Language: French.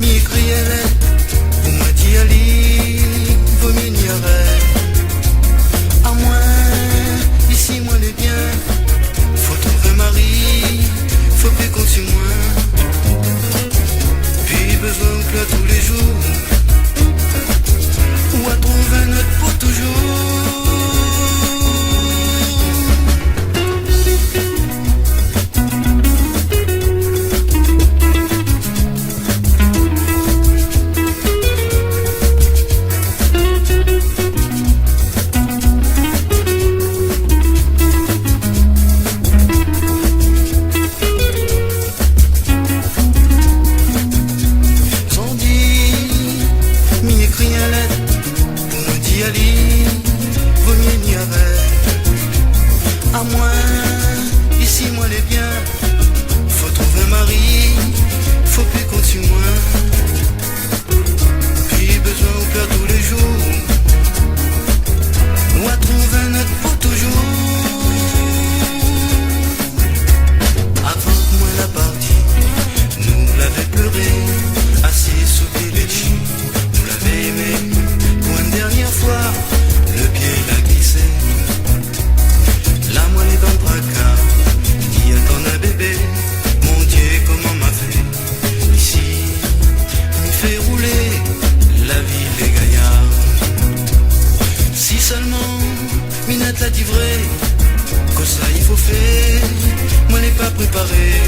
mi criait, pour moi t'y aller, vaut mieux n'y arrêter. À moins, ici moi les biens, faut trouver un mari, faut plus compter sur moi. Puis besoin de plat tous les jours, ou à trouver un autre pour toujours. Vaut mieux n'y arrêter. À moins, ici moi les biens, faut trouver un mari, faut plus compter sur moi. Puis besoin de faire tous les jours, ou à trouver un autre pour toujours. Avant que moi la partie, nous l'avait pleuré, assis sous les chines, nous l'avait aimé. Pour une dernière fois, le pied l'a glissé. La moelle est dans le tracas, qui attend un bébé. Mon Dieu, comment m'a fait ici, il fait rouler la vie des gaillards. Si seulement Minette l'a dit vrai, que ça il faut faire, moi n'est pas préparé.